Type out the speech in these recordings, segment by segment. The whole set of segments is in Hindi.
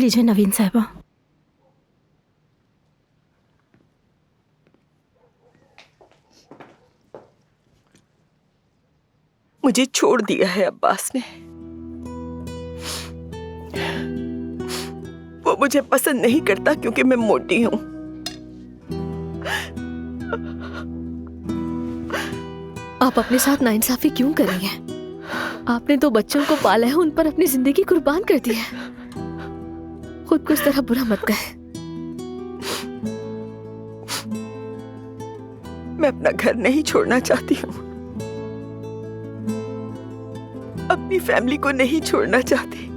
लीजिए नवीन साहिबा। मुझे छोड़ दिया है अब्बास ने। वो मुझे पसंद नहीं करता क्योंकि मैं मोटी हूं। आप अपने साथ नाइंसाफी क्यों कर रही हैं? आपने 2 बच्चों को पाला है, उन पर अपनी जिंदगी कुर्बान कर दी है। खुद को इस तरह बुरा मत कहे। मैं अपना घर नहीं छोड़ना चाहती हूँ, अपनी फैमिली को नहीं छोड़ना चाहती।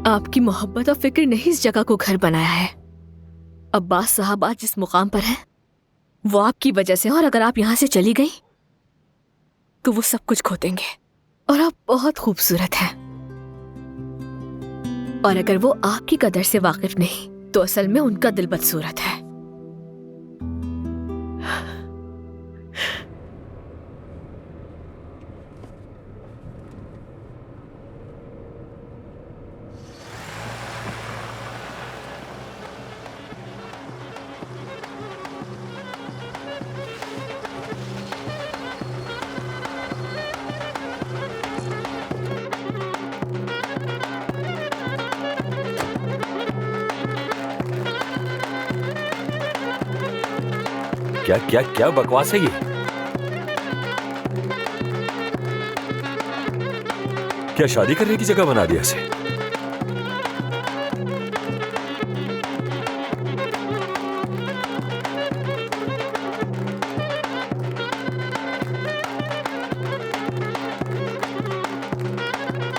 आपकी मोहब्बत और फिक्र ने इस जगह को घर बनाया है। अब्बास साहब आज जिस मुकाम पर हैं, वो आपकी वजह से। और अगर आप यहाँ से चली गई तो वो सब कुछ खो देंगे। और आप बहुत खूबसूरत हैं। और अगर वो आपकी कदर से वाकिफ नहीं तो असल में उनका दिल बदसूरत है। क्या क्या क्या बकवास है ये? क्या शादी करने की जगह बना दिया इसे?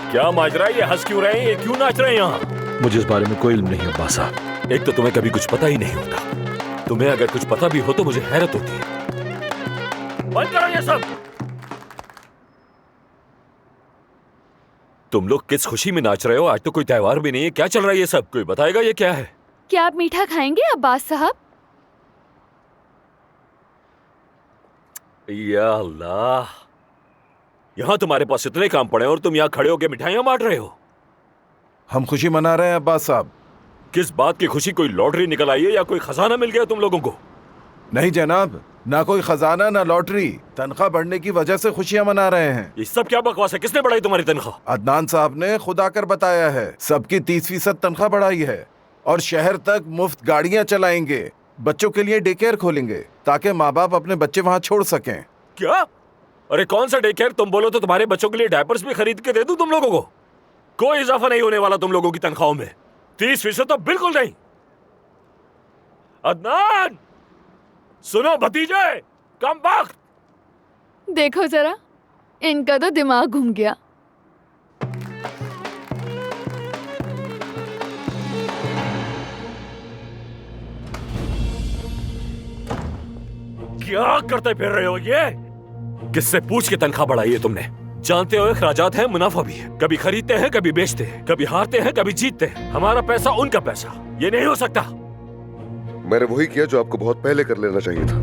क्या माजरा है ये? हंस क्यों रहे हैं? ये क्यों नाच रहे हैं यहाँ? मुझे इस बारे में कोई इल्म नहीं है अब्बास साहब। एक तो तुम्हें कभी कुछ पता ही नहीं होता। तुम्हें अगर कुछ पता भी हो तो मुझे हैरत होती है। बंद करो ये सब। तुम लोग किस खुशी में नाच रहे हो? आज तो कोई त्योहार भी नहीं है। क्या चल रहा है ये सब? कोई बताएगा ये क्या है? क्या आप मीठा खाएंगे अब्बास साहब? या अल्लाह, यहाँ तुम्हारे पास इतने काम पड़े हैं और तुम यहाँ खड़े होकर मिठाइयाँ बांट रहे हो। हम खुशी मना रहे हैं अब्बास साहब। किस बात की खुशी? कोई लॉटरी निकल आई है या कोई खजाना मिल गया तुम लोगों को? नहीं जनाब, ना कोई खजाना ना लॉटरी। तनख्वाह बढ़ने की वजह से खुशियां मना रहे हैं। ये सब क्या बकवास है? किसने बढ़ाई तुम्हारी तनख्वाह? अदनान साहब ने खुद आकर बताया है। सबकी 30% तनख्वाह बढ़ाई है और शहर तक मुफ्त गाड़ियां चलाएंगे। बच्चों के लिए डे केयर खोलेंगे ताकि माँ बाप अपने बच्चे वहाँ छोड़ सकें। क्या? अरे कौन सा डे केयर? तुम बोलो तो तुम्हारे बच्चों के लिए डायपर्स भी खरीद के दे दूं तुम लोगों को। कोई इजाफा नहीं होने वाला तुम लोगों की तनख्वाहों में। 30% तो बिल्कुल नहीं। अदनान सुनो भतीजे, कम वक्त। देखो जरा, इनका तो दिमाग घूम गया। क्या करते फिर रहे हो ये? किससे पूछ के तनख्वाह बढ़ाई है तुमने? जानते हो अखराजात है, मुनाफा भी है। कभी खरीदते हैं, कभी बेचते हैं, कभी हारते हैं, कभी जीतते हैं। हमारा पैसा उनका पैसा, ये नहीं हो सकता। मैंने वही किया जो आपको बहुत पहले कर लेना चाहिए था।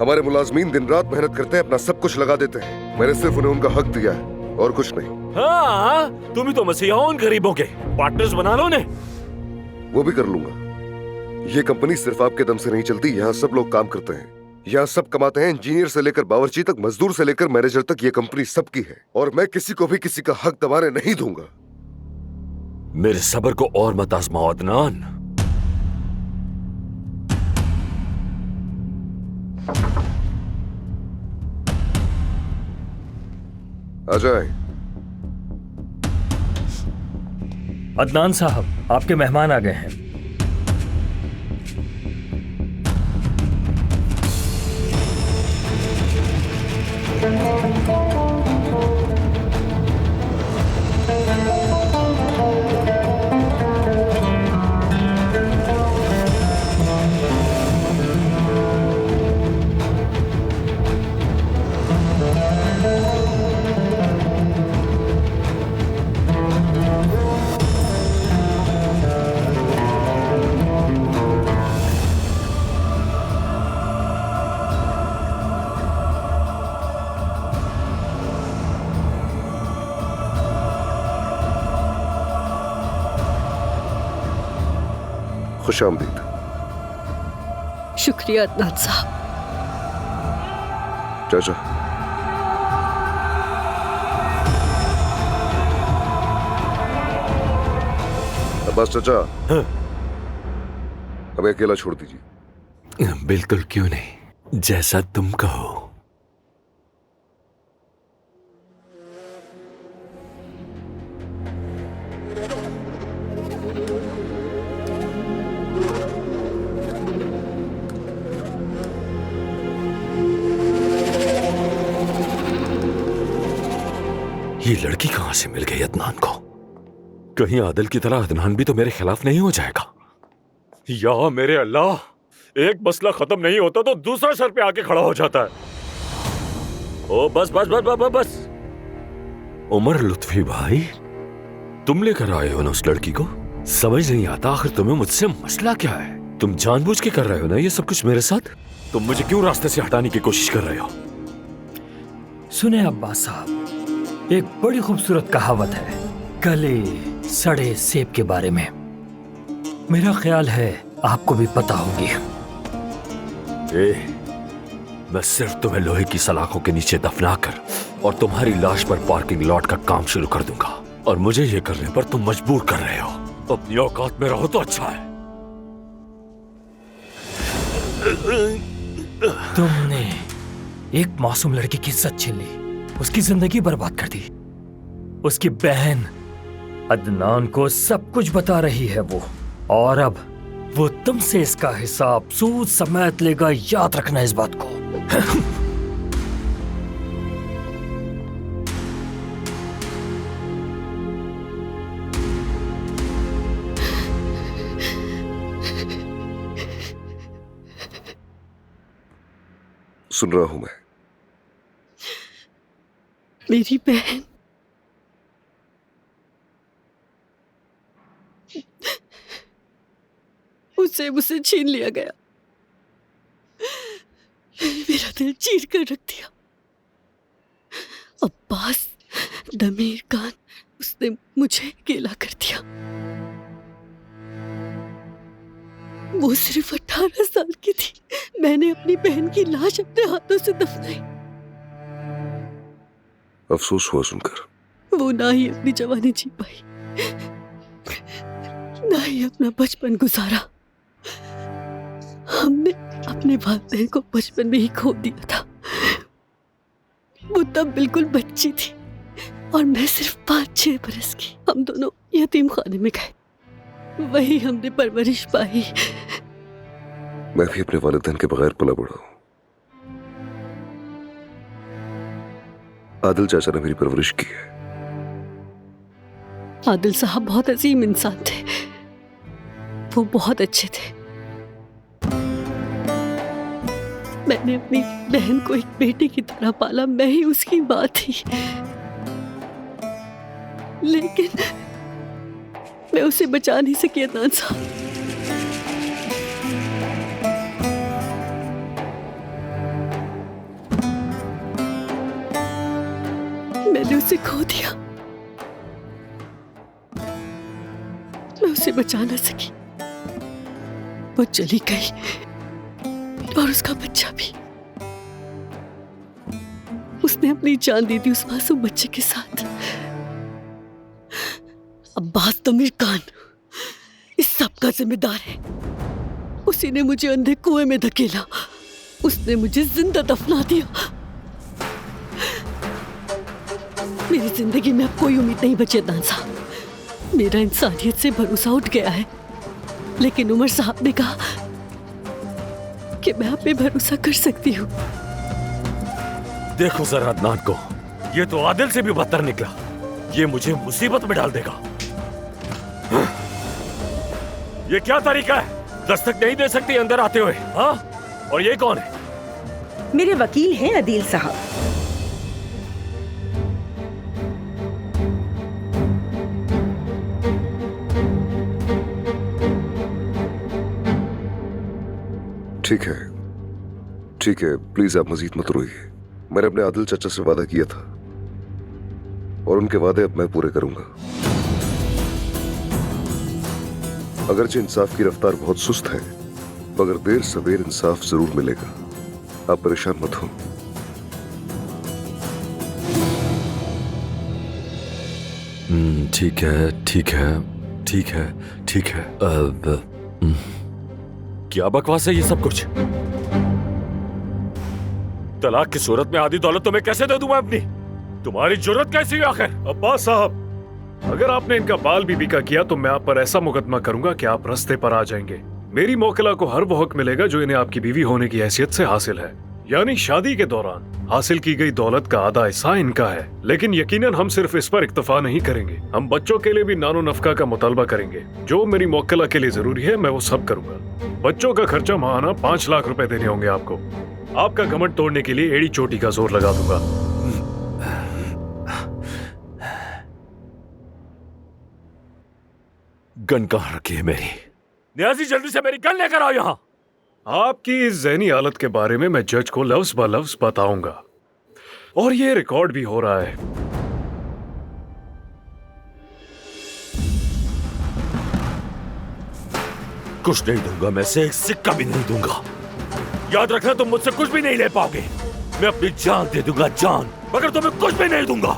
हमारे मुलाजमीन दिन रात मेहनत करते हैं, अपना सब कुछ लगा देते हैं। मैंने सिर्फ उन्हें उनका हक दिया है और कुछ नहीं। हाँ, तुम ही तो मसीहा हो उन गरीबों के। पार्टनर्स बना लो उन्हें। वो भी कर लूंगा। ये कंपनी सिर्फ आपके दम से नहीं चलती। यहाँ सब लोग काम करते हैं, यहाँ सब कमाते हैं। इंजीनियर से लेकर बावर्ची तक, मजदूर से लेकर मैनेजर तक, ये कंपनी सबकी है। और मैं किसी को भी किसी का हक दबाने नहीं दूंगा। मेरे सब्र को और मत आजमाओ अदनान। आ जाए। अदनान साहब, आपके मेहमान आ गए हैं। खुशामदीद। शुक्रिया अदनान साहब। चाचा, अब्बास चाचा, हमें अकेला छोड़ दीजिए। बिल्कुल, क्यों नहीं, जैसा तुम कहो। ये लड़की कहां से मिल गई अदनान को? कहीं आदिल की तरह अदनान भी तो मेरे खिलाफ नहीं हो जाएगा। या मेरे अल्लाह, एक मसला खत्म नहीं होता तो दूसरा सर पे आके खड़ा हो जाता है। ओ बस बस बस बस बस, बस। उमर लुत्फी भाई, तुम लेकर आए हो ना उस लड़की को? समझ नहीं आता आखिर तुम्हें मुझसे मसला क्या है? तुम जानबूझ के कर रहे हो ना ये सब कुछ मेरे साथ? तुम मुझे क्यों रास्ते से हटाने की कोशिश कर रहे हो? सुने अब्बास साहब, एक बड़ी खूबसूरत कहावत है गले सड़े सेब के बारे में। मेरा ख्याल है आपको भी पता होगी। मैं सिर्फ तुम्हें लोहे की सलाखों के नीचे दफना कर और तुम्हारी लाश पर पार्किंग लॉट का काम शुरू कर दूंगा, और मुझे ये करने पर तुम मजबूर कर रहे हो। अपनी औकात में रहो तो अच्छा है। तुमने एक मासूम लड़की की इज्जत छीन ली, उसकी जिंदगी बर्बाद कर दी। उसकी बहन अदनान को सब कुछ बता रही है वो, और अब वो तुमसे इसका हिसाब सूद समेत लेगा। याद रखना इस बात को। सुन रहा हूं मैं। मेरी बहन उसे मुझसे छीन लिया गया। मेरा दिल चीर कर रख दिया। अब्बास दमीर खान, उसने मुझे अकेला कर दिया। वो सिर्फ 18 साल की थी। मैंने अपनी बहन की लाश अपने हाथों से दफनाई। अफसोस हुआ सुनकर। वो ना ही अपनी जवानी जी पाई, ना ही अपना बचपन गुजारा। हमने अपने वालिदैन को बचपन में ही खो दिया था। वो तब बिल्कुल बच्ची थी और मैं सिर्फ 5-6 बरस की। हम दोनों यतीम खाने में गए, वही हमने परवरिश पाई। मैं भी अपने वालिदैन के बगैर पला बड़ा हूं। आदिल चाचा ने मेरी परवरिश की है। आदिल साहब बहुत अजीम इंसान थे। वो बहुत अच्छे थे। मैंने अपनी बहन को एक बेटी की तरह पाला। मैं ही उसकी मां थी। लेकिन मैं उसे बचा नहीं सकी अदनान साहब। मैंने उसे खो दिया। मैं उसे बचा ना सकी। वो चली गई और उसका बच्चा भी। उसने अपनी जान दी थी उस मासूम बच्चे के साथ। अब्बास दमीर खान इस सब का जिम्मेदार है। उसी ने मुझे अंधे कुएं में धकेला। उसने मुझे जिंदा दफना दिया। मेरी जिंदगी में अब कोई उम्मीद नहीं बची अदनान साहब। मेरा इंसानियत से भरोसा उठ गया है। लेकिन उमर साहब ने कहा कि मैं आप पे भरोसा कर सकती हूँ। देखो जरा अदनान को, ये तो आदिल से भी बदतर निकला। ये मुझे मुसीबत में डाल देगा। ये क्या तरीका है? दस्तक नहीं दे सकती अंदर आते हुए? हाँ? और ये कौन है? मेरे वकील हैं अदील साहब। ठीक है, प्लीज आप मजीद मत रोइए। मैंने अपने आदिल चाचा से वादा किया था और उनके वादे अब मैं पूरे करूंगा। अगरचे इंसाफ की रफ्तार बहुत सुस्त है, मगर देर सवेर इंसाफ जरूर मिलेगा। आप परेशान मत हो। ठीक है, ठीक है, ठीक है, ठीक है। अब क्या बकवास है ये सब कुछ? तलाक की सूरत में आधी दौलत तुम्हें कैसे दे दूं मैं अपनी? तुम्हारी जरूरत कैसी है आखिर? अब्बास साहब, अगर आपने इनका बाल बीबी का किया तो मैं आप पर ऐसा मुकदमा करूंगा कि आप रास्ते पर आ जाएंगे। मेरी मौकला को हर वो हक मिलेगा जो इन्हें आपकी बीवी होने की हैसियत से हासिल है, यानी शादी के दौरान हासिल की गई दौलत का आधा हिस्सा इनका है। लेकिन यकीनन हम सिर्फ इस पर इक्तफा नहीं करेंगे, हम बच्चों के लिए भी नानो नफका का मुतालबा करेंगे। जो मेरी मौकला के लिए जरूरी है मैं वो सब करूंगा। बच्चों का खर्चा माहाना 5 लाख रुपए देने होंगे आपको। आपका घमंड तोड़ने के लिए एड़ी चोटी का जोर लगा दूंगा। गन कहाँ रखी है मेरी? न्याजी जल्दी से मेरी गन लेकर आओ यहाँ। आपकी इस ज़हनी हालत के बारे में मैं जज को लफ्ज ब लफ्ज बताऊंगा, और ये रिकॉर्ड भी हो रहा है। कुछ नहीं दूंगा, मैं से एक सिक्का भी नहीं दूंगा। याद रखना, तुम मुझसे कुछ भी नहीं ले पाओगे। मैं अपनी जान दे दूंगा, जान, मगर तुम्हें कुछ भी नहीं दूंगा।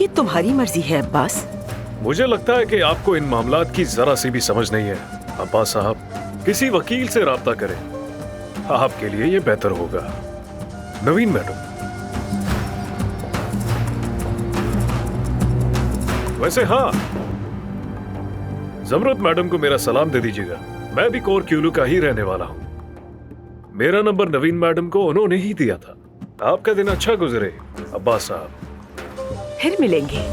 ये तुम्हारी मर्जी है अब्बास। मुझे लगता है कि आपको इन मामलात की जरा सी भी समझ नहीं है। अब्बास साहब, किसी वकील से राब्ता करें, आपके लिए ये बेहतर होगा। नवीन मैडम, वैसे हाँ, जमरत मैडम को मेरा सलाम दे दीजिएगा। मैं भी कोर क्यूलू का ही रहने वाला हूँ। मेरा नंबर नवीन मैडम को उन्होंने ही दिया था। आपका दिन अच्छा गुजरे अब्बास साहब। फिर मिलेंगे।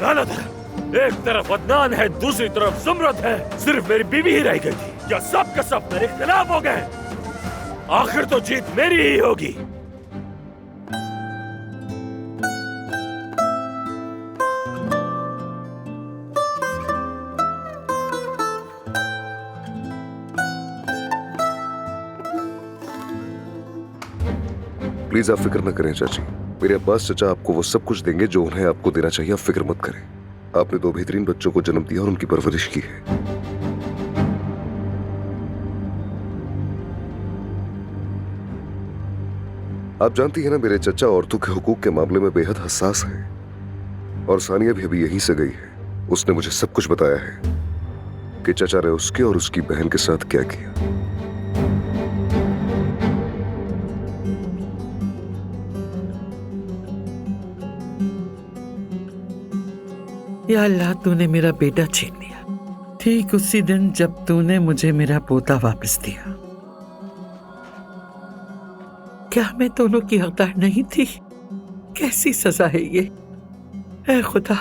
लानत है, एक तरफ अदनान है, दूसरी तरफ जुमरत है। सिर्फ मेरी बीवी ही रह गई थी, या सब के सब मेरे खिलाफ हो गए? आखिर तो जीत मेरी ही होगी। प्लीज आप फिक्र न करें चाची। मेरे अब्बास चचा आपको वो सब कुछ देंगे जो उन्हें आपको देना चाहिए। आप फिक्र मत करें। आपने 2 बेहतरीन बच्चों को जन्म दिया और उनकी परवरिश की है। आप जानती हैं ना, मेरे चचा औरतों के हुकूक के मामले में बेहद हसास हैं। और सानिया भी अभी यहीं से गई है। उसने मुझे सब कुछ बताया है कि चचा ने उसके और उसकी बहन के साथ क्या किया। या अल्लाह, तूने मेरा बेटा छीन लिया ठीक उसी दिन जब तूने मुझे मेरा पोता वापस दिया। क्या मैं दोनों की हकदार नहीं थी? कैसी सजा है ये, ऐ खुदा।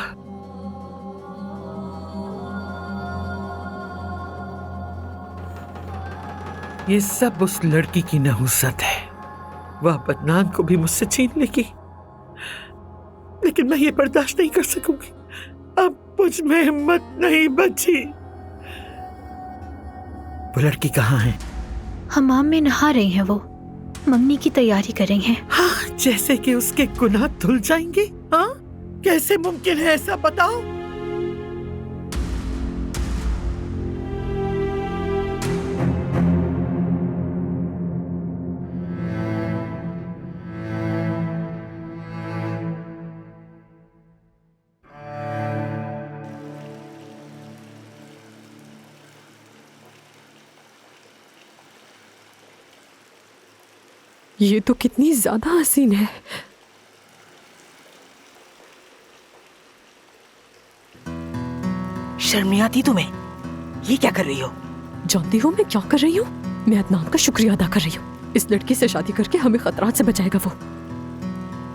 ये सब उस लड़की की नहुसत है। वह बदनान को भी मुझसे छीन लेगी, लेकिन मैं ये बर्दाश्त नहीं कर सकूंगी। अब मुझ में हिम्मत नहीं बची। वो लड़की कहाँ है? हमाम में नहा रही हैं वो, मंगनी की तैयारी कर रही हैं। हाँ, जैसे कि उसके गुनाह धुल जाएंगे। हाँ, कैसे मुमकिन है ऐसा, बताओ। ये तो कितनी ज्यादा हसीन है। शर्म नहीं आती तुम्हें? ये क्या कर रही हो? जानती हो मैं क्या कर रही हूँ? मैं अदनान का शुक्रिया अदा कर रही हूँ। इस लड़की से शादी करके हमें खतरात से बचाएगा वो।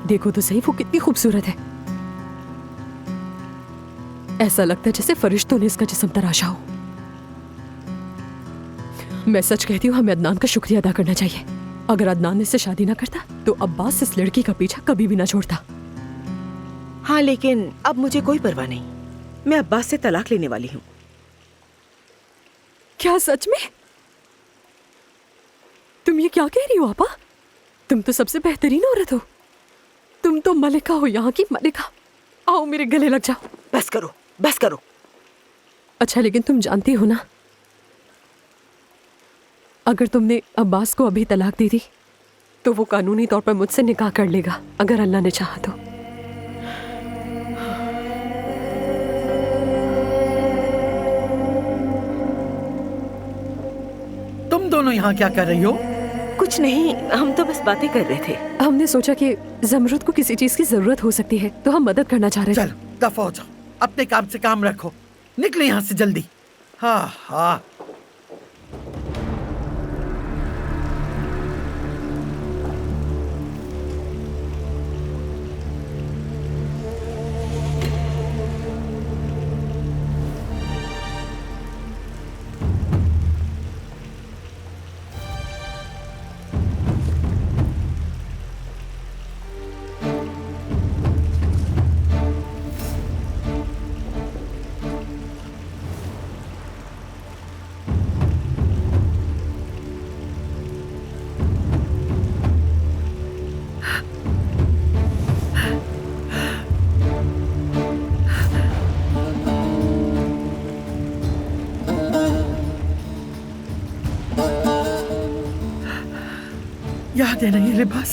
देखो तो सही, वो कितनी खूबसूरत है। ऐसा लगता है जैसे फरिश्तों ने इसका जिस्म तराशा हो। मैं सच कहती हूँ, हमें अदनान का शुक्रिया अदा करना चाहिए। अगर अदनान इससे शादी ना करता तो अब्बास इस लड़की का पीछा कभी भी ना छोड़ता। हाँ, लेकिन अब मुझे कोई परवाह नहीं। मैं अब्बास से तलाक लेने वाली हूँ। क्या सच में? तुम ये क्या कह रही हो आपा? तुम तो सबसे बेहतरीन औरत हो। तुम तो मलिका हो, यहाँ की मलिका। आओ मेरे गले लग जाओ। बस करो, बस करो। अच्छा, लेकिन तुम जानती हो ना, अगर तुमने अब्बास को अभी तलाक दे दी तो वो कानूनी तौर पर मुझसे निकाह कर लेगा, अगर अल्लाह ने चाहा तो। तुम दोनों यहाँ क्या कर रही हो? कुछ नहीं, हम तो बस बातें कर रहे थे। हमने सोचा कि ज़मरुद को किसी चीज की जरूरत हो सकती है, तो हम मदद करना चाह रहे थे। चलो दफा हो जाओ, अपने काम से काम रखो, निकले यहाँ से जल्दी। हाँ हाँ। याद है ना ये लिबास?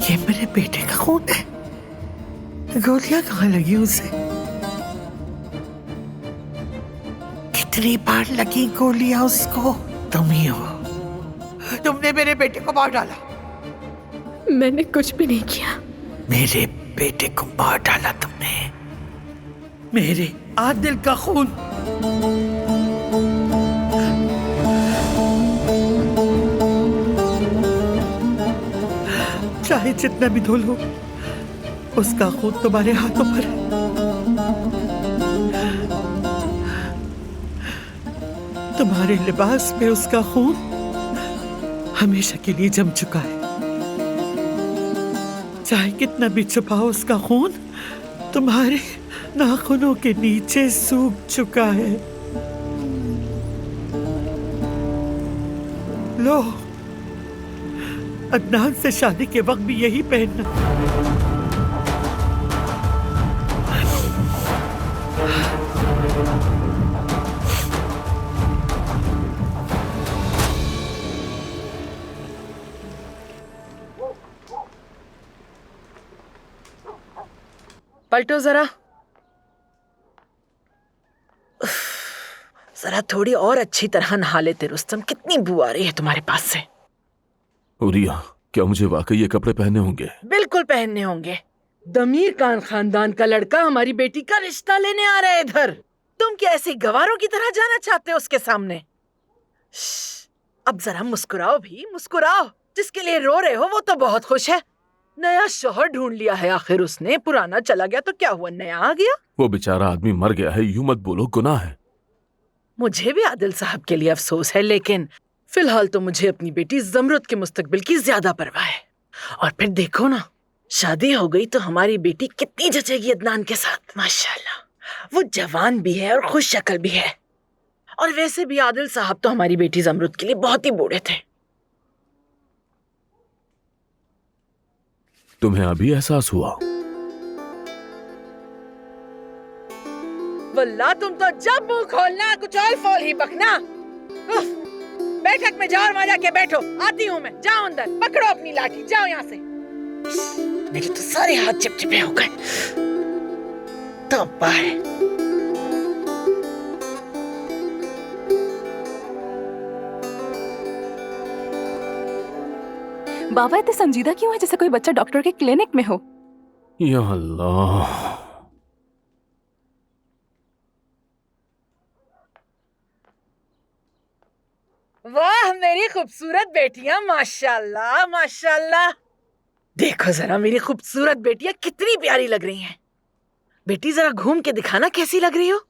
ये मेरे बेटे का खून है। गोलियां कहाँ लगी उसे? कितनी बार लगी गोलियां उसको? तुम ही हो, तुमने मेरे बेटे को मार डाला। मैंने कुछ भी नहीं किया। मेरे बेटे को मार डाला तुमने, मेरे आदिल का खून। चाहे जितना भी धो लो, उसका खून तुम्हारे हाथों पर है। तुम्हारे लिबास में उसका खून हमेशा के लिए जम चुका है। चाहे कितना भी छुपाओ, उसका खून तुम्हारे नाखूनों के नीचे सूख चुका है। लो, अदनान से शादी के वक्त भी यही पहनना। पलटो जरा, जरा थोड़ी और अच्छी तरह नहा लेते रुस्तम। कितनी बू आ रही है तुम्हारे पास से। उरिया, क्या मुझे वाकई ये कपड़े पहनने होंगे? बिल्कुल पहनने होंगे। दमीर खान खानदान का लड़का हमारी बेटी का रिश्ता लेने आ रहा है इधर। तुम क्या ऐसे गवारों की तरह जाना चाहते हो उसके सामने? अब जरा मुस्कुराओ भी, मुस्कुराओ। जिसके लिए रो रहे हो वो तो बहुत खुश है। नया शौहर ढूंढ लिया है आखिर उसने। पुराना चला गया तो क्या हुआ, नया आ गया। वो बेचारा आदमी मर गया है, यूं मत बोलो, गुनाह है। मुझे भी आदिल साहब के लिए अफसोस है, लेकिन फिलहाल तो मुझे अपनी बेटी ज़मरुद के मुस्तकबिल की ज्यादा परवाह है। और फिर देखो ना, शादी हो गई तो हमारी बेटी कितनी जचेगी अदनान के साथ। माशाल्लाह, वो जवान भी है और खुश शक्ल भी है। और वैसे भी आदिल साहब तो हमारी बेटी ज़मरुद के लिए बहुत ही बूढ़े थे। तुम्हें अभी एहसास हुआ? वल्लाह, तुम तो जब मुंह खोलना कुछ और फौल ही बकना। बैठक में जाओ और वहां जाके बैठो। आती हूँ मैं, जाओ अंदर, पकड़ो अपनी लाठी, जाओ यहाँ से। मेरे तो सारे हाथ चिपचिपे हो गए। तौबा है। बाबा इतने संजीदा क्यों है, जैसे कोई बच्चा डॉक्टर के क्लिनिक में हो? या अल्लाह। वाह मेरी खूबसूरत बेटियां, माशाल्लाह माशाल्लाह। देखो जरा मेरी खूबसूरत बेटियां कितनी प्यारी लग रही हैं। बेटी जरा घूम के दिखाना कैसी लग रही हो।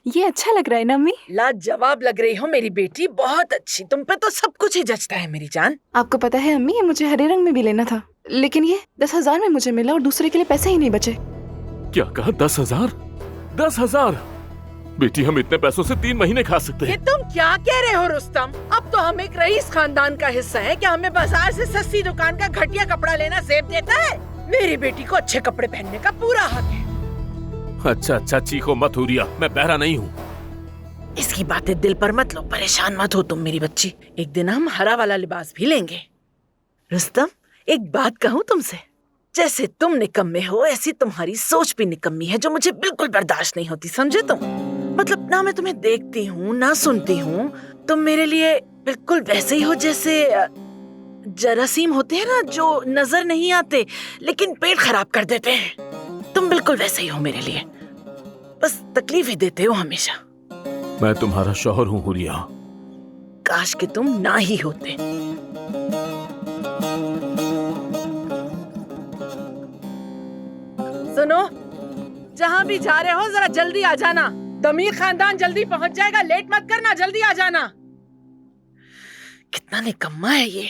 ये अच्छा लग रहा है ना अम्मी? लाजवाब लग रही हो मेरी बेटी, बहुत अच्छी। तुम पे तो सब कुछ ही जचता है मेरी जान। आपको पता है अम्मी, ये मुझे हरे रंग में भी लेना था, लेकिन ये 10,000 में मुझे मिला और दूसरे के लिए पैसे ही नहीं बचे। क्या कहा? 10,000? 10,000? बेटी हम इतने पैसों से 3 महीने खा सकते ये हैं। तुम क्या कह रहे हो रुस्तम? अब तो हम एक रईस खानदान का हिस्सा है क्या हमें बाजार से सस्ती दुकान का घटिया कपड़ा लेना जेब देता है? मेरी बेटी को अच्छे कपड़े पहनने का पूरा हक है। अच्छा चीखो मत हुरिया, मैं बहरा नहीं हूँ। इसकी बातें दिल पर मत लो, परेशान मत हो तुम मेरी बच्ची। एक दिन हम हरा वाला लिबास भी लेंगे। रुस्तम, एक बात कहूँ तुमसे, जैसे तुम निकम्मे हो ऐसी तुम्हारी सोच भी निकम्मी है, जो मुझे बिल्कुल बर्दाश्त नहीं होती, समझे तुम? मतलब ना मैं तुम्हें देखती हूँ ना सुनती हूँ, तुम मेरे लिए बिल्कुल वैसे ही हो जैसे जरासीम होते हैं ना, जो नजर नहीं आते लेकिन पेट खराब कर देते हैं। तुम बिल्कुल वैसे ही हो मेरे लिए, बस तकलीफ ही देते हो हमेशा। मैं तुम्हारा शौहर हूँ हुरिया। काश कि तुम ना ही होते। सुनो, जहाँ भी जा रहे हो जरा जल्दी आ जाना। दमीर खानदान जल्दी पहुंच जाएगा, लेट मत करना, जल्दी आ जाना। कितना निकम्मा है ये।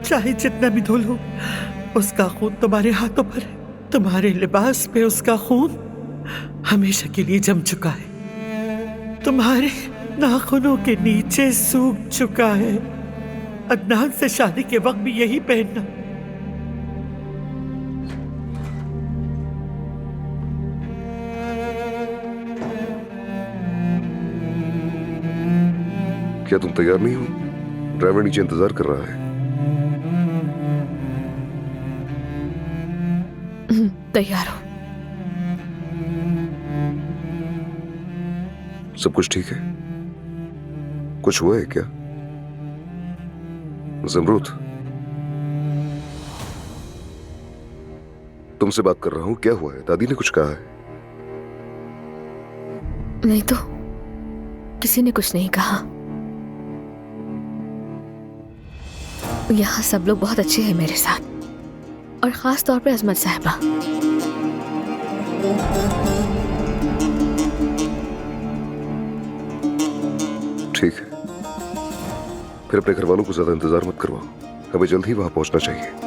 चाहे जितना भी धो लो, उसका खून तुम्हारे हाथों पर है। तुम्हारे लिबास पे उसका खून हमेशा के लिए जम चुका है, तुम्हारे नाखूनों के नीचे सूख चुका है। अदनान से शादी के वक्त भी यही पहनना। क्या तुम तैयार नहीं हो? ड्राइवर नीचे इंतजार कर रहा है। तैयार हो? सब कुछ ठीक है? कुछ हुआ है क्या? ज़मरूद, तुमसे बात कर रहा हूं, क्या हुआ है? दादी ने कुछ कहा है? नहीं तो किसी ने कुछ नहीं कहा। यहाँ सब लोग बहुत अच्छे हैं मेरे साथ, और खास तौर पे अजमत साहिबा। ठीक है, फिर अपने घर वालों को ज्यादा इंतजार मत करवाओ, हमें जल्द ही वहां पहुंचना चाहिए।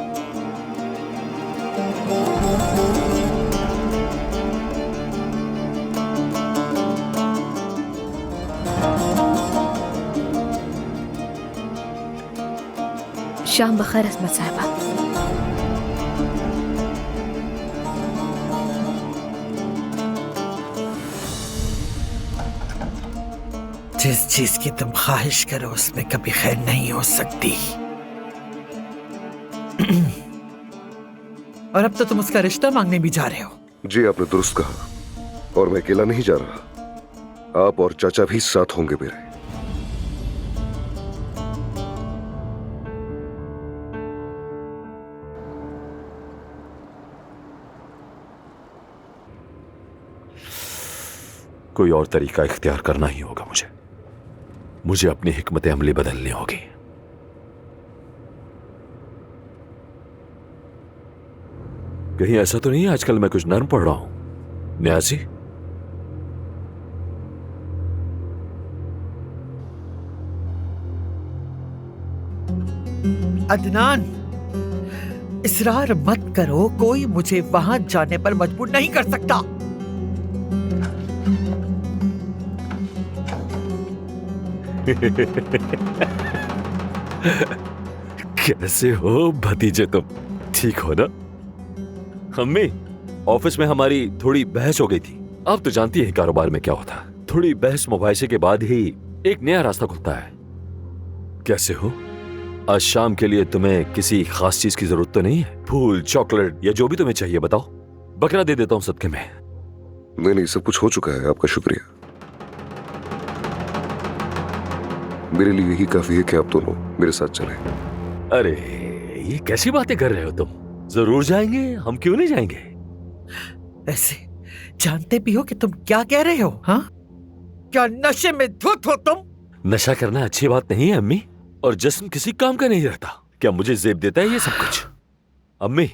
शाम बखैर अजमत साहिबा। जिस चीज की तुम ख्वाहिश करो उसमें कभी खैर नहीं हो सकती। और अब तो तुम उसका रिश्ता मांगने भी जा रहे हो। जी, आपने दुरुस्त कहा, और मैं अकेला नहीं जा रहा, आप और चाचा भी साथ होंगे मेरे। कोई और तरीका इख्तियार करना ही होगा मुझे अपनी हिकमत अमली बदलनी होगी। कहीं ऐसा तो नहीं आजकल मैं कुछ नर्म पढ़ रहा हूं न्याजी? अदनान, इसरार मत करो, कोई मुझे वहां जाने पर मजबूर नहीं कर सकता। कैसे हो भतीजे तुम? ठीक हो ना? अम्मी, ऑफिस में हमारी थोड़ी बहस हो गई थी। आप तो जानती है कारोबार में क्या होता है, थोड़ी बहस मुबाहिसे के बाद ही एक नया रास्ता खुलता है। कैसे हो? आज शाम के लिए तुम्हें किसी खास चीज की जरूरत तो नहीं है? फूल, चॉकलेट या जो भी तुम्हें चाहिए बताओ, बकरा दे देता हूँ सदके में। नहीं, सब कुछ हो चुका है, आपका शुक्रिया। मेरे लिए यही काफी है कि आप दोनों मेरे साथ चलें। अरे ये कैसी बातें कर रहे हो तुम? जरूर जाएंगे, हम क्यों नहीं जाएंगे? ऐसे जानते भी हो कि तुम क्या कह रहे हो? हाँ, क्या नशे में धुत हो तुम? नशा करना अच्छी बात नहीं है अम्मी, और जिस्म किसी काम का नहीं रहता। क्या मुझे जेब देता है ये सब कुछ? अम्मी,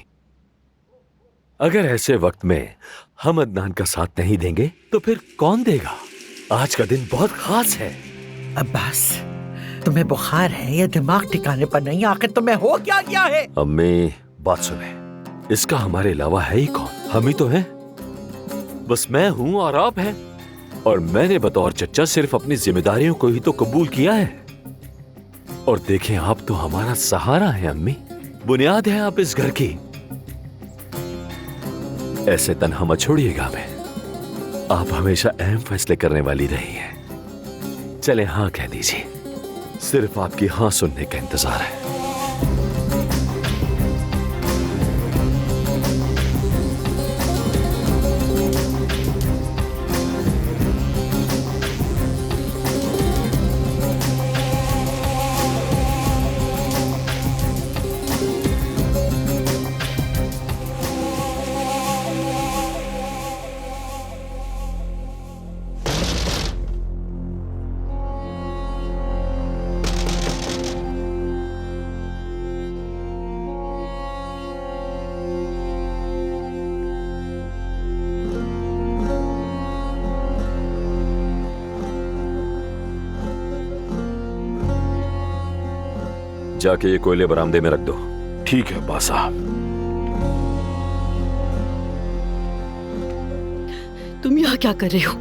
अगर ऐसे वक्त में हम अदनान का साथ नहीं देंगे तो फिर कौन देगा? आज का दिन बहुत खास है। अब्बास, तुम्हें बुखार है या दिमाग ठिकाने पर नहीं? आखिर तुम्हें हो क्या गया है? अम्मी बात सुने, इसका हमारे अलावा है ही कौन? हम ही तो हैं। बस मैं हूं और आप हैं। और मैंने बतौर चच्चा सिर्फ अपनी जिम्मेदारियों को ही तो कबूल किया है। और देखें, आप तो हमारा सहारा है अम्मी, बुनियाद है आप इस घर की। ऐसे तन्हा मत छोड़िएगा हमें। आप हमेशा अहम फैसले करने वाली रही हैं। चले हाँ कह दीजिए, सिर्फ आपकी हाँ सुनने का इंतजार है। जाके ये कोयले बरामदे में रख दो। ठीक है अब्बास साहब। तुम यहाँ क्या कर रहे हो?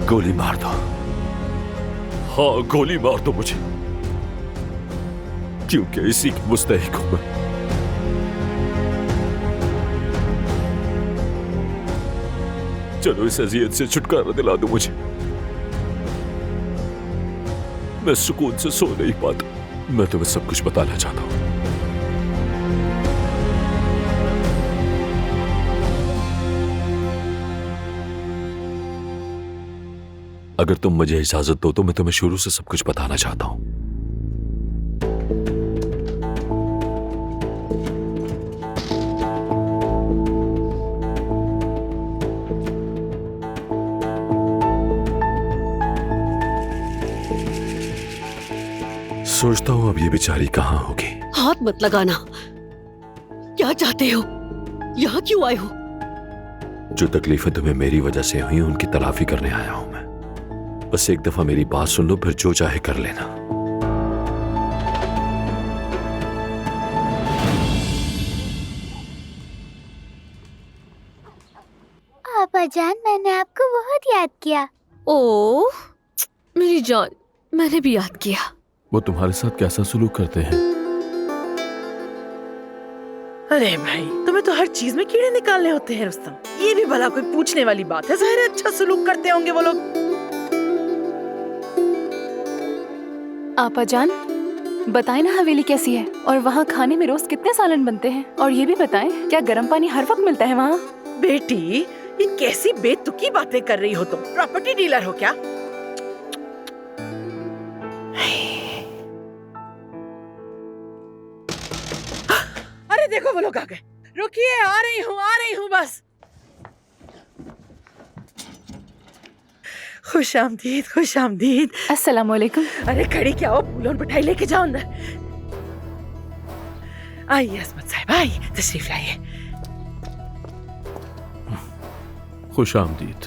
गोली मार दो। हाँ, गोली मार दो मुझे, क्योंकि इसी की मुस्तहिक हूं मैं। चलो इस अजियत से छुटकारा दिला दो मुझे। मैं सुकून से सो नहीं पाता। मैं तुम्हें सब कुछ बताना चाहता हूं। अगर तुम मुझे इजाजत दो तो मैं तुम्हें शुरू से सब कुछ बताना चाहता हूं। सोचता हूं अब ये बेचारी कहां होगी। हाथ मत लगाना। क्या चाहते हो? यहाँ क्यों आए हो? जो तकलीफें तुम्हें मेरी वजह से हुई उनकी तलाफी करने आया हूं मैं। बस एक दफा मेरी बात सुन लो, फिर जो चाहे कर लेना। आपा जान, मैंने आपको बहुत याद किया। ओह मेरी जान, मैंने भी याद किया। वो तुम्हारे साथ कैसा सुलूक करते हैं? अरे भाई, तुम्हें तो हर चीज में कीड़े निकालने होते हैं रुस्तम। ये भी भला कोई पूछने वाली बात है? ज़ाहिर है अच्छा सुलूक करते होंगे वो लोग। आपा जान, बताएं ना हवेली कैसी है और वहाँ खाने में रोज कितने सालन बनते हैं? और ये भी बताएं, क्या गर्म पानी हर वक्त मिलता है वहाँ? बेटी, ये कैसी बेतुकी बातें कर रही हो तुम? प्रॉपर्टी डीलर हो क्या? अरे देखो वो लोग आ गए। रुकिए, आ रही हूँ बस। खुश आमदीद, खुश आमदीद। अस्सलाम वालेकुम। अरे खड़ी क्या हो? फूलों मिठाई लेके जाओ अंदर। आइए असमत साहब, आइए, तशरीफ लाइए। खुश आमदीद।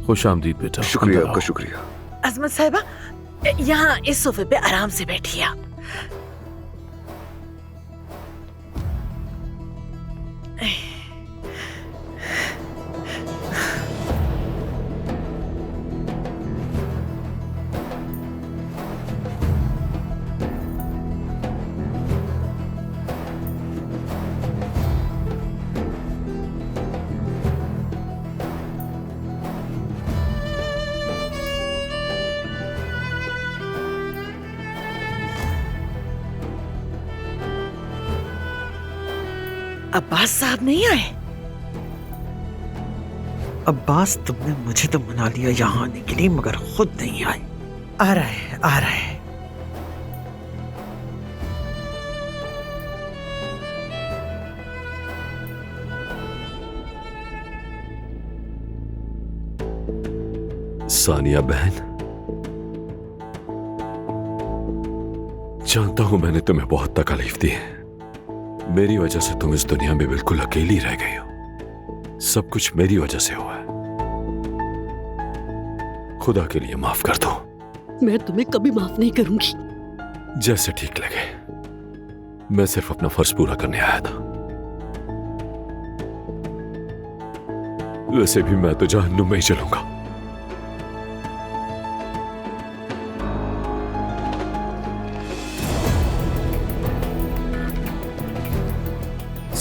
खुश आमदीद बेटा। शुक्रिया, आपका शुक्रिया। असमत साहिबा, यहाँ इस सोफे पे आराम से बैठिए आप। अब्बास साहब नहीं आए? अब्बास, तुमने मुझे तो मना लिया यहाँ आने के लिए, मगर खुद नहीं आए। आ रहा है, आ रहा है। सानिया बहन, जानता हूं मैंने तुम्हें बहुत तकलीफ दी है। मेरी वजह से तुम इस दुनिया में बिल्कुल अकेली रह गई हो। सब कुछ मेरी वजह से हुआ है। खुदा के लिए माफ कर दो। मैं तुम्हें कभी माफ नहीं करूंगी। जैसे ठीक लगे। मैं सिर्फ अपना फर्ज पूरा करने आया था। वैसे भी मैं तो जहन्नुम में ही चलूंगा।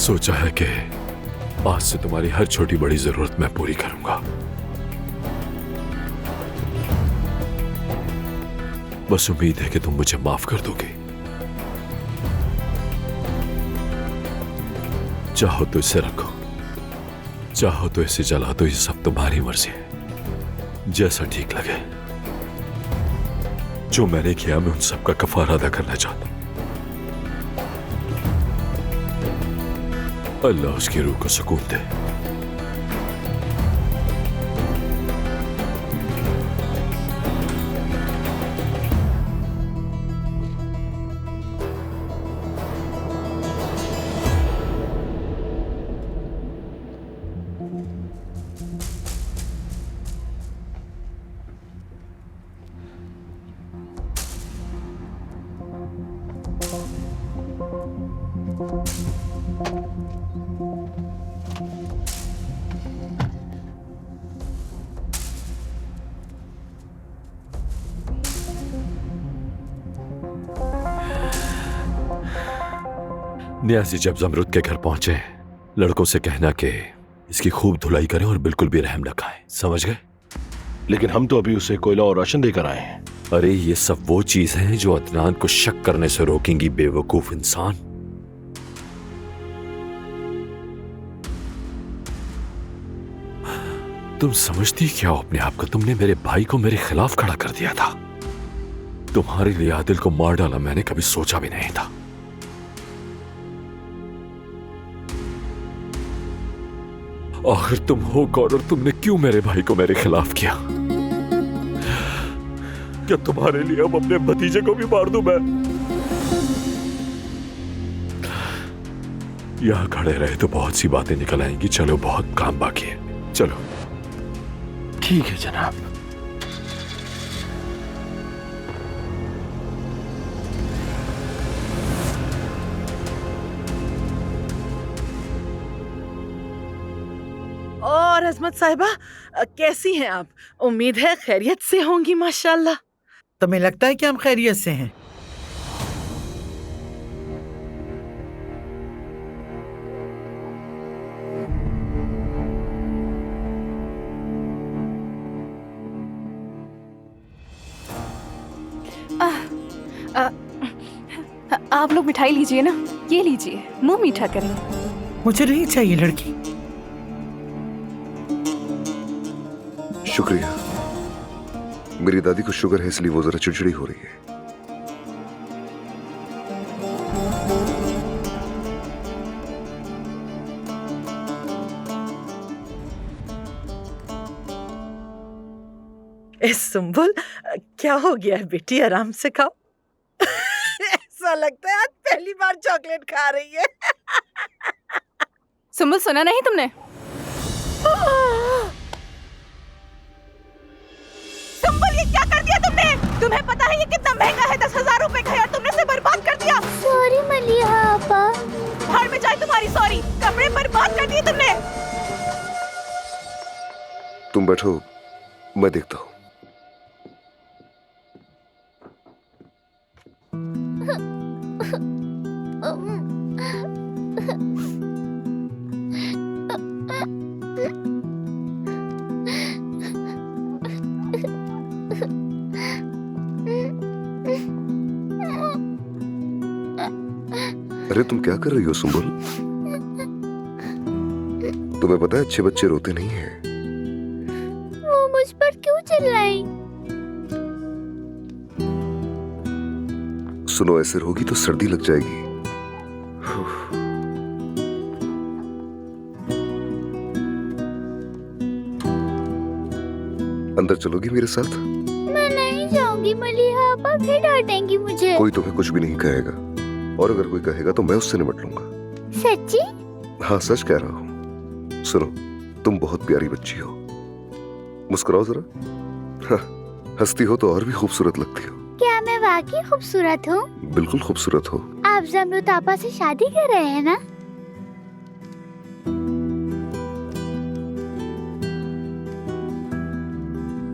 सोचा है कि आज से तुम्हारी हर छोटी बड़ी जरूरत मैं पूरी करूंगा। बस उम्मीद है कि तुम मुझे माफ कर दोगे। चाहो तो इसे रखो, चाहो तो इसे जला दो, ये सब तुम्हारी मर्जी है। जैसा ठीक लगे। जो मैंने किया मैं उन सब का कफारा अदा करना चाहता हूं। अल्लाह उसकी रूह को सुकून दे। नियाज़ी जब जमरुद के घर पहुंचे, लड़कों से कहना कि इसकी खूब धुलाई करें और बिल्कुल भी रहम न खाएं। समझ गए? लेकिन हम तो अभी उसे कोयला और राशन देकर आए हैं। अरे ये सब वो चीज हैं जो अदनान को शक करने से रोकेंगी, बेवकूफ इंसान। तुम समझती क्या हो अपने आप को? तुमने मेरे भाई को मेरे खिलाफ खड़ा कर दिया था। तुम्हारे लिए आदिल को मार डाला मैंने कभी सोचा भी नहीं था। आखिर तुम हो कौन और तुमने क्यों मेरे भाई को मेरे खिलाफ किया? क्या तुम्हारे लिए अब अपने भतीजे को भी मार दूं मैं? यहां खड़े रहे तो बहुत सी बातें निकल आएंगी। चलो, बहुत काम बाकी है। चलो। ठीक है जनाब। और अजमत साहिबा, कैसी हैं आप? उम्मीद है खैरियत से होंगी माशाल्लाह। तुम्हें लगता है कि हम खैरियत से हैं? आप लोग मिठाई लीजिए ना, ये लीजिए, मुंह मीठा करें। मुझे नहीं चाहिए लड़की। शुक्रिया। मेरी दादी को शुगर है इसलिए वो जरा चिड़चिड़ी हो रही है। सुंबुल, क्या हो गया है बेटी? आराम से खाओ। ऐसा लगता है आज पहली बार चॉकलेट खा रही है। सुंबुल, सुना नहीं तुमने? सुंबुल, ये क्या कर दिया तुमने? तुम्हें पता है ये कितना महंगा है? 10,000 रुपए का है और तुमने इसे बर्बाद कर दिया। सॉरी मलिहा आपा। भाड़ में जाए तुम्हारी सॉरी। कपड़े बर्बाद कर दिए तुमने। तुम बैठो, मैं देखता हूँ। अरे तुम क्या कर रही हो सुंबुल? तुम्हें पता है अच्छे बच्चे रोते नहीं हैं। वो मुझ पर क्यों चिल्लाई? सुनो, ऐसे रोगी तो सर्दी लग जाएगी। अंदर चलोगी मेरे साथ? मैं नहीं जाऊंगी मलिहा आपा, फिर डांटेंगी मुझे। कोई तुम्हें कुछ भी नहीं कहेगा, और अगर कोई कहेगा तो मैं उससे निपट लूंगा। सच्ची? हाँ, सच कह रहा हूँ। सुनो, तुम बहुत प्यारी बच्ची हो। मुस्कुराओ जरा। हाँ। हंसती हो तो और भी खूबसूरत लगती हो। क्या मैं वाकई खूबसूरत हूँ? बिल्कुल खूबसूरत हो। आप जमरुद आपा से शादी कर रहे हैं ना?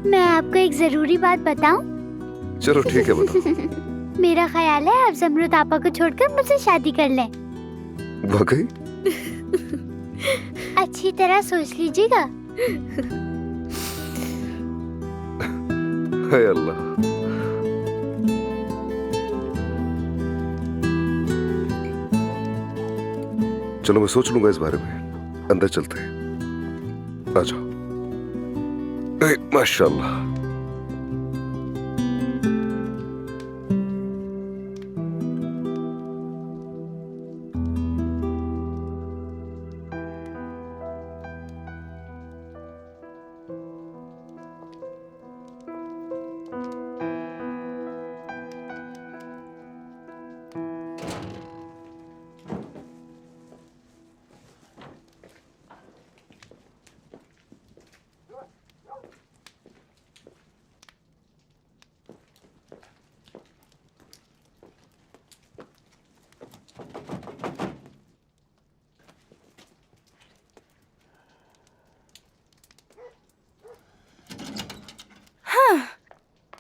मैं आपको एक जरूरी बात बताऊं? चलो ठीक है, बताओ। मेरा ख्याल है आप जमरुद आपा को छोड़कर मुझसे शादी कर लें। वाकई? अच्छी तरह सोच लीजिएगा। हाय अल्लाह। चलो मैं सोच लूंगा इस बारे में। अंदर चलते हैं, आ जाओ। माशाल्लाह।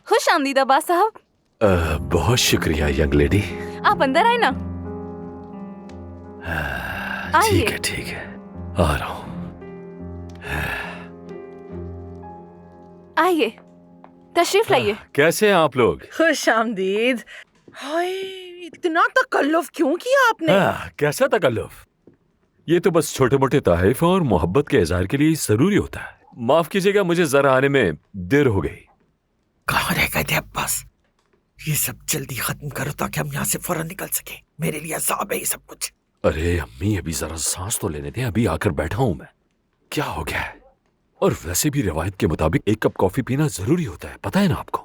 खुश आमदीद अब्बास साहब। बहुत शुक्रिया यंग लेडी। आप अंदर आए ना। ठीक है ठीक है, आ रहा हूँ। आइए, तशरीफ लाइए। कैसे हैं आप लोग? खुश आमदीद। हाय, इतना तकल्लुफ क्यों किया आपने? कैसा तकल्लुफ? ये तो बस छोटे मोटे तहरीफ और मोहब्बत के इजहार के लिए जरूरी होता है। माफ कीजिएगा, मुझे जरा आने में देर हो गई। कहाँ रह गए थे अब्बास? ये सब जल्दी खत्म करो ताकि हम यहाँ से फौरन निकल सके। मेरे लिए अज़ाब है ये सब कुछ। अरे अम्मी, अभी जरा सांस तो लेने दें। अभी आकर बैठा हूं मैं। क्या हो गया है? और वैसे भी रिवायत के मुताबिक एक कप कॉफी पीना जरूरी होता है, पता है ना आपको?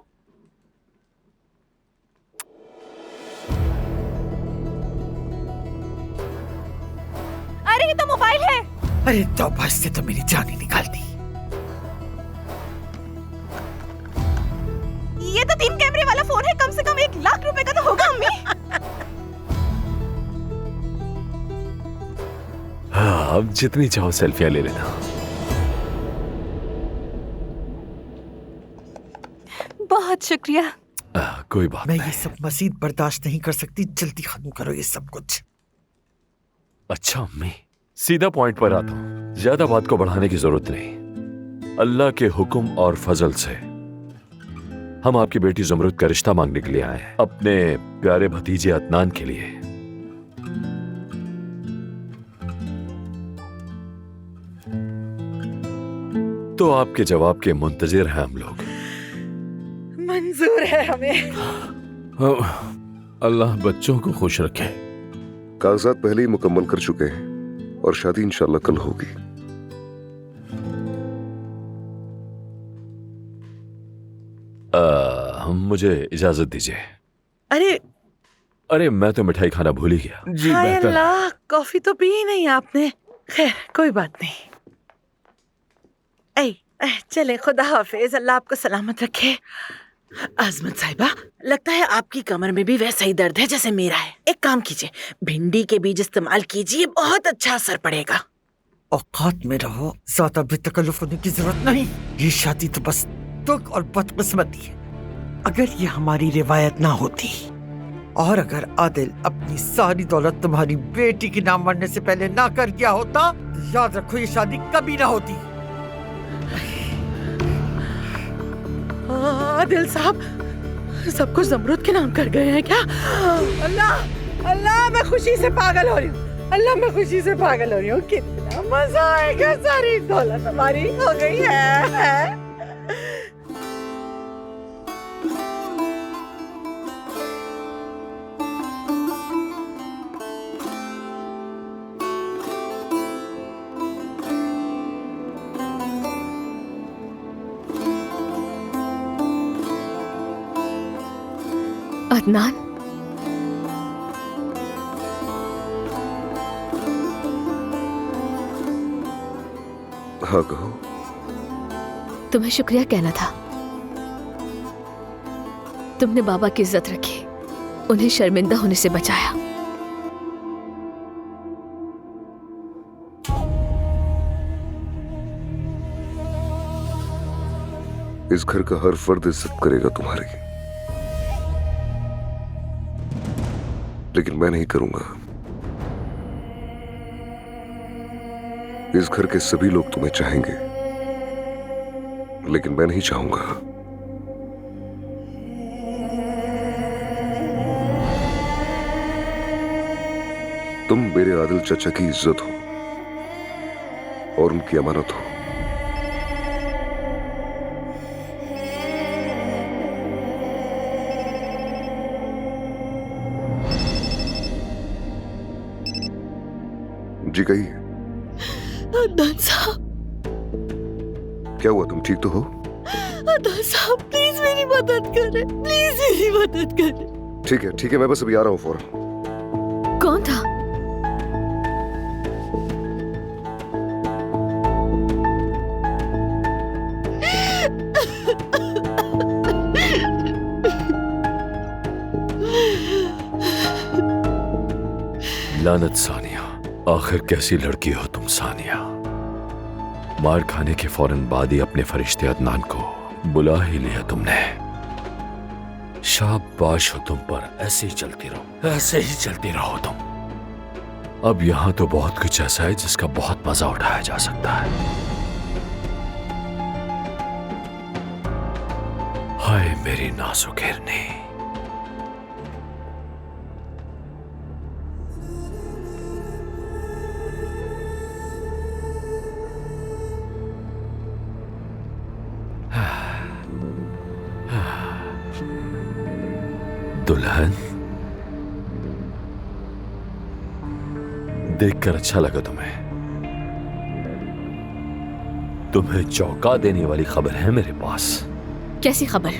अरे ये तो मोबाइल है। अरे तौबा, इससे तो मेरी जान ही निकाल दी। ये तो 3 कैमरे वाला फोन है, कम से कम 1 लाख रुपए का तो होगा अम्मी। हाँ, अब जितनी चाहो सेल्फियां ले लेना। बहुत शुक्रिया। कोई बात मैं नहीं। ये सब मजीद बर्दाश्त नहीं कर सकती। जल्दी खत्म करो ये सब कुछ। अच्छा अम्मी, सीधा पॉइंट पर आता हूँ। ज्यादा बात को बढ़ाने की जरूरत नहीं। अल्लाह के हुक्म और फजल से हम आपकी बेटी जमरुद का रिश्ता मांगने के लिए आए हैं, अपने प्यारे भतीजे अदनान के लिए। तो आपके जवाब के मुंतजिर हैं हम लोग। मंजूर है हमें। अल्लाह बच्चों को खुश रखे। कागजात पहले ही मुकम्मल कर चुके हैं और शादी इंशाल्लाह कल होगी। मुझे इजाजत दीजिए। अरे मैं तो मिठाई खाना भूल ही गया। जी हाय बेहतर। अल्लाह, कॉफी तो पी ही नहीं आपने। खैर कोई बात नहीं। चले, खुदा हाफिज, अल्लाह आपको सलामत रखे। आजमत साहिबा, लगता है आपकी कमर में भी वैसा ही दर्द है जैसे मेरा है। एक काम कीजिए, भिंडी के बीज इस्तेमाल कीजिए, बहुत अच्छा असर पड़ेगा। औकात में रहो, ज्यादा भी तकल्लुफ होने की जरूरत नहीं। ये शादी तो बस दुख और बदकिस्मती है। अगर ये हमारी रिवायत ना होती और अगर आदिल अपनी सारी दौलत तुम्हारी बेटी के नाम मरने से पहले ना कर गया होता, तो याद रखो ये शादी कभी ना होती। आदिल साहब, सब कुछ जमरुद के नाम कर गए हैं क्या? अल्लाह अल्लाह, मैं खुशी से पागल हो रही हूँ। अल्लाह, मैं खुशी से पागल हो रही हूँ। कितना मजा आएगा, सारी दौलत हमारी हो गई है। अदनान, हाँ कहो। तुम्हें शुक्रिया कहना था। तुमने बाबा की इज्जत रखी, उन्हें शर्मिंदा होने से बचाया। इस घर का हर फर्द इज्जत करेगा तुम्हारी, लेकिन मैं नहीं करूंगा। इस घर के सभी लोग तुम्हें चाहेंगे, लेकिन मैं नहीं चाहूंगा। तुम मेरे आदिल चाचा की इज्जत हो और उनकी अमानत हो। जी कहिए। अदनान साहब, क्या हुआ, तुम ठीक तो हो? अदनान साहब प्लीज मेरी मदद करें, प्लीज मेरी मदद करें। ठीक है, मैं बस अभी आ रहा हूँ फौरन। कौन था? लानत सानिया, आखिर कैसी लड़की हो तुम सानिया। मार खाने के फौरन बाद ही अपने फरिश्ते अदनान को बुला ही लिया तुमने। शाबाश हो तुम पर, ऐसे ही चलती रहो, ऐसे ही चलती रहो तुम। अब यहां तो बहुत कुछ ऐसा है जिसका बहुत मजा उठाया जा सकता है। हाय मेरी नाजुक हिरनी। दुल्हन, देखकर अच्छा लगा तुम्हें। तुम्हें चौंका देने वाली खबर है मेरे पास। कैसी खबर?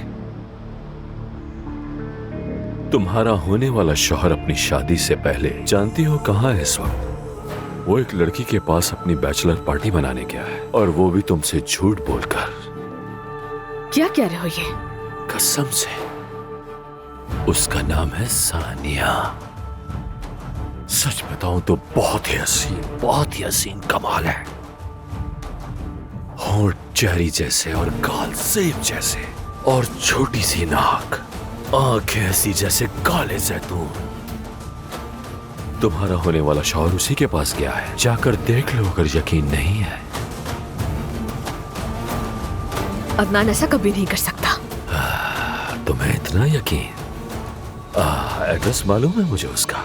तुम्हारा होने वाला शौहर अपनी शादी से पहले जानती हो कहां है इस वक्त? वो एक लड़की के पास अपनी बैचलर पार्टी मनाने गया है, और वो भी तुमसे झूठ बोलकर। क्या कह रहे हो ये? कसम से। उसका नाम है सानिया। सच बताऊं तो बहुत ही हसीन कमाल है। होंठ चेरी जैसे और गाल सेब जैसे, और छोटी सी नाक, आंखें ऐसी जैसे काले जैतून। तुम्हारा होने वाला शौहर उसी के पास गया है, जाकर देख लो अगर यकीन नहीं है। अदनान ऐसा कभी नहीं कर सकता। तुम्हें इतना यकीन? एड्रेस मालूम है मुझे उसका।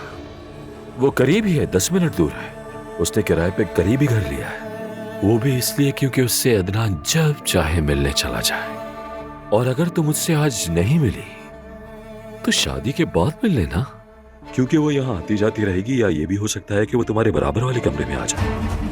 वो करीब ही है, 10 मिनट दूर है। उसने किराए पे करीबी घर लिया है, वो भी इसलिए क्योंकि उससे अदनान जब चाहे मिलने चला जाए। और अगर तुम मुझसे आज नहीं मिली तो शादी के बाद मिल लेना, क्योंकि वो यहाँ आती जाती रहेगी, या ये भी हो सकता है कि वो तुम्हारे बराबर वाले कमरे में आ जाए।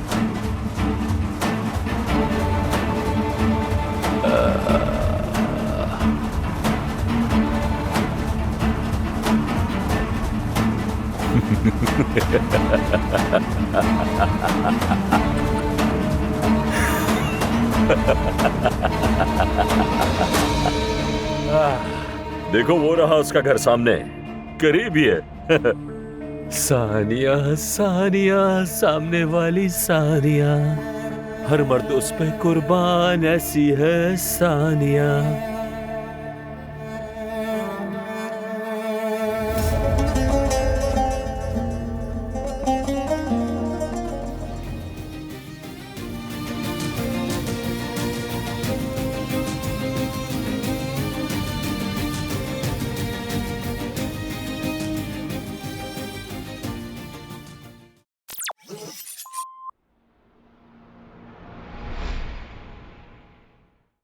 देखो वो रहा उसका घर सामने, करीब ही है। सानिया सानिया, सामने वाली सानिया, हर मर्द उस पे कुर्बान, ऐसी है सानिया।